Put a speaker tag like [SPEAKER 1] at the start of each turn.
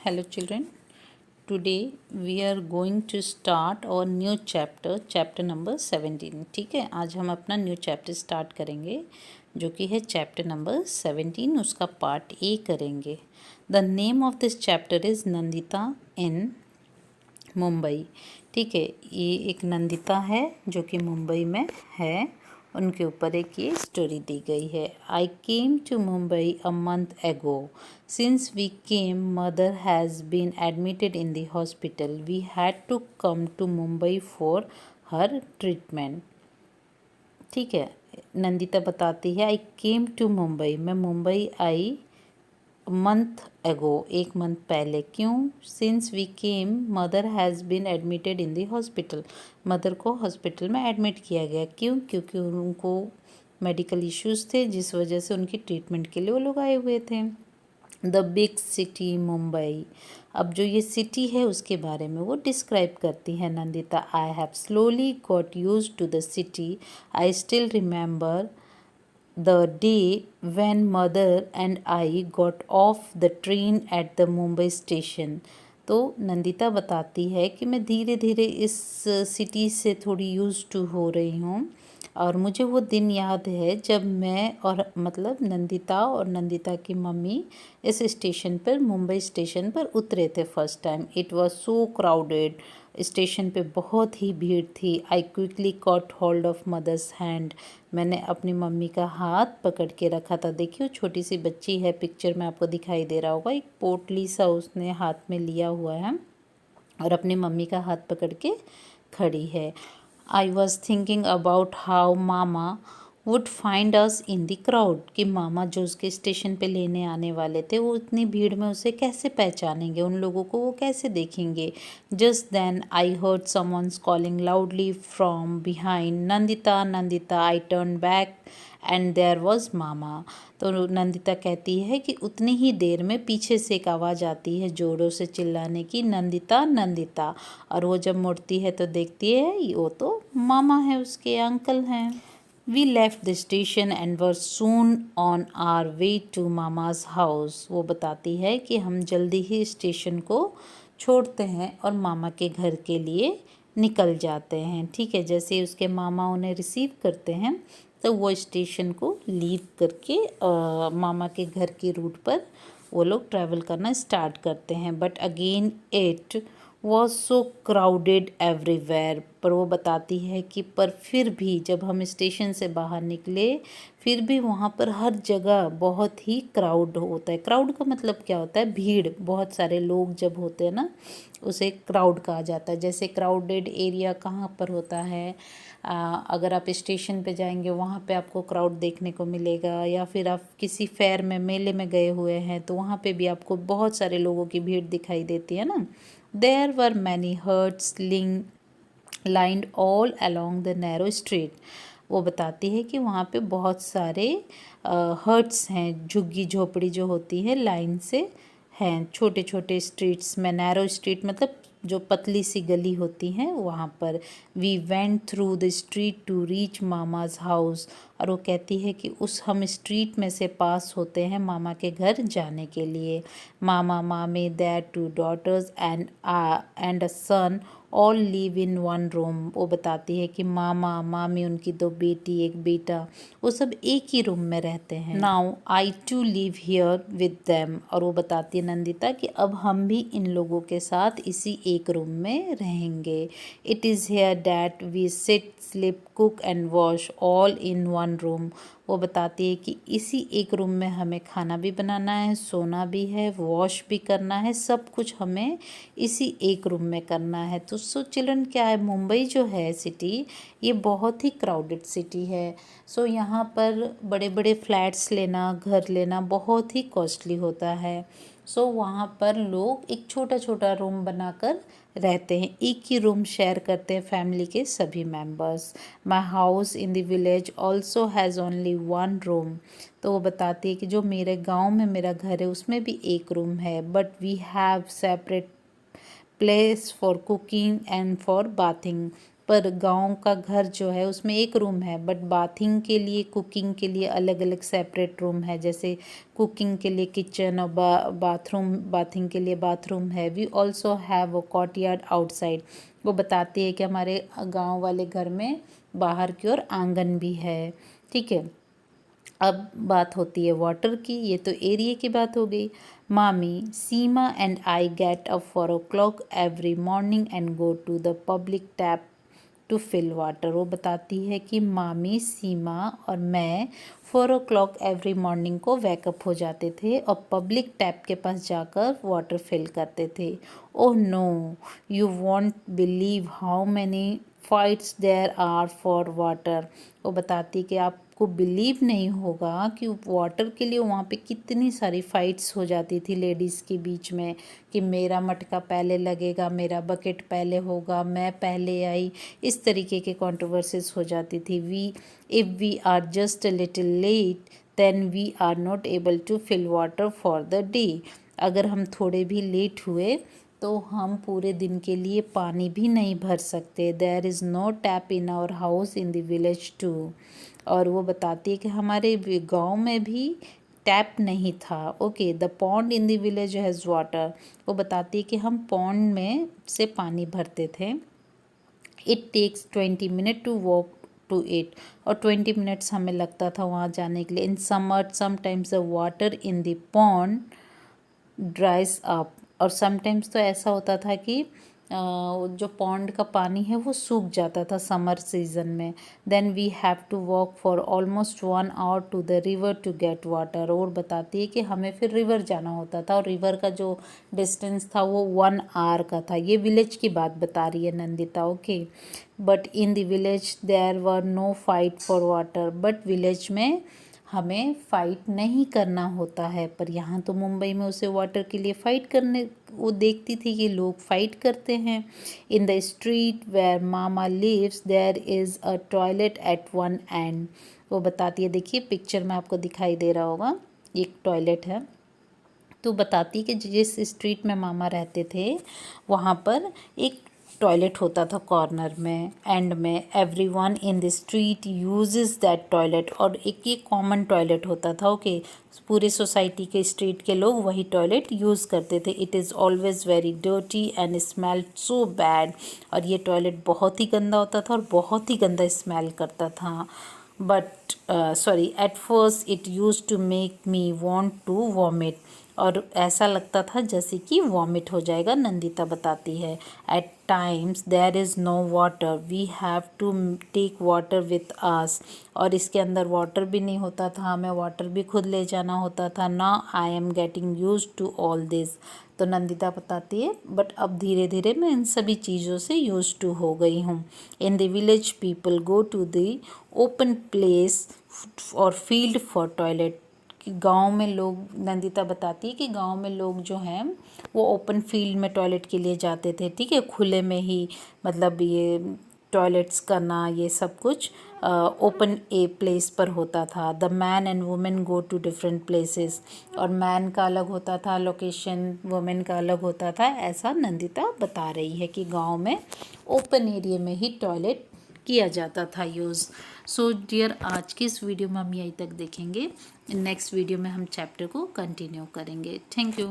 [SPEAKER 1] Hello children. Today we are going to start our new chapter number 17. ठीक है, आज हम अपना न्यू चैप्टर स्टार्ट करेंगे जो कि है चैप्टर नंबर 17. उसका पार्ट ए करेंगे. The name of this chapter is Nandita in Mumbai. ठीक है, ये एक नंदिता है जो कि मुंबई में है. उनके ऊपर एक ये स्टोरी दी गई है. I came to Mumbai a month ago. Since we came mother has been admitted in the hospital. We had to come to Mumbai for her treatment. ठीक है, नंदिता बताती है आई केम टू मुंबई, मैं मुंबई आई मंथ एगो, एक मंथ पहले. क्यों? Since we came mother has been admitted in the hospital. Mother को हॉस्पिटल में एडमिट किया गया. क्यों? क्योंकि उनको मेडिकल इश्यूज़ थे जिस वजह से उनकी ट्रीटमेंट के लिए वो लोग आए हुए थे. The big city Mumbai. अब जो ये सिटी है उसके बारे में वो डिस्क्राइब करती है Nandita. I have slowly got used to the city. I still remember the day when mother and I got off the train at the Mumbai station. तो नंदिता बताती है कि मैं धीरे धीरे इस सिटी से थोड़ी यूज़ टू हो रही हूँ और मुझे वो दिन याद है जब मैं और मतलब नंदिता और नंदिता की मम्मी इस स्टेशन पर मुंबई स्टेशन पर उतरे थे first time. It was so crowded. Station पे बहुत ही भीड़ थी. I quickly caught hold of mother's hand. मैंने अपनी मम्मी का हाथ पकड़ के रखा था. देखिए छोटी सी बच्ची है, पिक्चर में आपको दिखाई दे रहा होगा. एक पोटली सा उसने हाथ में लिया हुआ है और अपनी मम्मी का हाथ पकड़ के खड़ी है. I was thinking about how mama would find us in the crowd. कि मामा जो उसके स्टेशन पे लेने आने वाले थे वो इतनी भीड़ में उसे कैसे पहचानेंगे, उन लोगों को वो कैसे देखेंगे. Just then I heard someone's calling loudly from behind, Nandita Nandita. I turn back and there was Mama. तो नंदिता कहती है कि उतनी ही देर में पीछे से एक आवाज़ आती है ज़ोरों से चिल्लाने की, नंदिता नंदिता. और वो जब मुड़ती है तो देखती है वो तो मामा है, उसके अंकल हैं. We left the station and were soon on our way to Mama's house. वो बताती है कि हम जल्दी ही स्टेशन को छोड़ते हैं और मामा के घर के लिए निकल जाते हैं. ठीक है, जैसे उसके मामा उन्हें रिसीव करते हैं तो वो स्टेशन को लीव करके मामा के घर के रूट पर वो लोग ट्रैवल करना स्टार्ट करते हैं. But again it was so crowded everywhere. पर वो बताती है कि पर फिर भी जब हम स्टेशन से बाहर निकले फिर भी वहाँ पर हर जगह बहुत ही क्राउड होता है. क्राउड का मतलब क्या होता है? भीड़. बहुत सारे लोग जब होते हैं ना उसे क्राउड कहा जाता है. जैसे क्राउडेड एरिया कहाँ पर होता है? अगर आप स्टेशन पे जाएंगे वहाँ पे आपको क्राउड देखने को मिलेगा, या फिर आप किसी फेयर में मेले में गए हुए हैं तो वहाँ पे भी आपको बहुत सारे लोगों की भीड़ दिखाई देती है ना. There were many huts lined all along the narrow street. वो बताती है कि वहाँ पे बहुत सारे हर्ट्स हैं, झुग्गी झोपड़ी जो होती है लाइन से हैं छोटे छोटे स्ट्रीट्स में. नैरो स्ट्रीट मतलब जो पतली सी गली होती है वहाँ पर. We went through the street to reach mama's house. और वो कहती है कि हम स्ट्रीट में से पास होते हैं मामा के घर जाने के लिए. Mama mami their 2 daughters and a son all live in 1 room. वो बताती है कि मामा मामी उनकी 2 बेटी एक बेटा वो सब एक ही रूम में रहते हैं. Now I too live here with them. और वो बताती है नंदिता कि अब हम भी इन लोगों के साथ इसी एक रूम में रहेंगे. It is here that we sit sleep cook and wash all in 1 room. वो बताती है कि इसी एक रूम में हमें खाना भी बनाना है, सोना भी है, वॉश भी करना है, सब कुछ हमें इसी एक रूम में करना है. तो सो चिल्ड्रन क्या है, मुंबई जो है सिटी ये बहुत ही क्राउडेड सिटी है. सो यहाँ पर बड़े बड़े फ्लैट्स लेना, घर लेना बहुत ही कॉस्टली होता है. सो वहाँ पर लोग एक छोटा छोटा रूम बनाकर रहते हैं, एक ही रूम शेयर करते हैं फैमिली के सभी members. My house in the village also has only 1 room. तो वो बताती है कि जो मेरे गांव में मेरा घर है उसमें भी एक रूम है. But we have separate place for cooking and for bathing. पर गांव का घर जो है उसमें एक रूम है, बट बाथिंग के लिए, कुकिंग के लिए अलग अलग सेपरेट रूम है। जैसे कुकिंग के लिए किचन और बाथरूम, बाथिंग के लिए बाथरूम है। We also have a courtyard outside. वो बताती है कि हमारे गांव वाले घर में बाहर की ओर आंगन भी है। ठीक है, अब बात होती है वाटर की। ये तो एरिया की बात हो गई। Mami Seema and I get up 4 o'clock every morning and go to the public tap to fill water. वो बताती है कि मामी, सीमा और मैं 4 o'clock एवरी मॉर्निंग को वेकअप हो जाते थे और पब्लिक टैप के पास जाकर वाटर फिल करते थे। Oh no, you won't believe how many fights there are for water. वो बताती कि आपको बिलीव नहीं होगा कि वाटर के लिए वहाँ पे कितनी सारी फाइट्स हो जाती थी लेडीज़ के बीच में, कि मेरा मटका पहले लगेगा, मेरा बकेट पहले होगा, मैं पहले आई। इस तरीके के कंट्रोवर्सीज हो जाती थी। If we are just a little late then we are not able to fill water for the day. अगर हम थोड़े भी लेट हुए तो हम पूरे दिन के लिए पानी भी नहीं भर सकते। There is no tap in our house in the village too. और वो बताती है कि हमारे गांव में भी टैप नहीं था। Okay, the pond in the village has water. वो बताती है कि हम पॉन्ड में से पानी भरते थे। It takes 20 minute to walk to it. और 20 मिनट्स हमें लगता था वहाँ जाने के लिए। In summer sometimes the water in the pond ड्राइज up. और समटाइम्स तो ऐसा होता था कि जो पॉन्ड का पानी है वो सूख जाता था समर सीज़न में। Then we have to walk for almost 1 hour to the river to get water. और बताती है कि हमें फिर रिवर जाना होता था और रिवर का जो डिस्टेंस था वो 1 hour का था। ये विलेज की बात बता रही है Nandita. Okay, but in the village there were no fight for water. But village में हमें फ़ाइट नहीं करना होता है, पर यहाँ तो मुंबई में उसे वाटर के लिए फ़ाइट करने, वो देखती थी कि लोग फ़ाइट करते हैं। In the street where mama lives there is a toilet at one end. वो बताती है, देखिए पिक्चर में आपको दिखाई दे रहा होगा, एक टॉयलेट है। तो बताती कि जिस स्ट्रीट में मामा रहते थे वहाँ पर एक टॉयलेट होता था कॉर्नर में, एंड में। Everyone in the street uses that toilet. और एक ये कॉमन टॉयलेट होता था। ओके, पूरे सोसाइटी के, स्ट्रीट के लोग वही टॉयलेट यूज़ करते थे। It is always very dirty and smell so bad. और ये टॉयलेट बहुत ही गंदा होता था और बहुत ही गंदा स्मेल करता था। But sorry, at first it used to make me want to vomit. और ऐसा लगता था जैसे कि वॉमिट हो जाएगा, नंदिता बताती है। At times there is no water, we have to take water with us. और इसके अंदर वाटर भी नहीं होता था, हमें वाटर भी खुद ले जाना होता था। Now I am getting used to all this. तो नंदिता बताती है, बट अब धीरे धीरे मैं इन सभी चीज़ों से यूज टू हो गई हूँ। In the village people go to the open place और फील्ड फॉर टॉयलेट। कि गांव में लोग, नंदिता बताती है कि गांव में लोग जो हैं वो ओपन फील्ड में टॉयलेट के लिए जाते थे। ठीक है, खुले में ही, मतलब ये टॉयलेट्स करना, ये सब कुछ ओपन ए प्लेस पर होता था। The man and women go to different places. और मैन का अलग होता था लोकेशन, वुमेन का अलग होता था। ऐसा नंदिता बता रही है कि गांव में ओपन एरिया में ही टॉयलेट किया जाता था यूज़। सो डियर, आज की इस वीडियो में हम यहीं तक देखेंगे। नेक्स्ट वीडियो में हम चैप्टर को कंटिन्यू करेंगे। Thank you.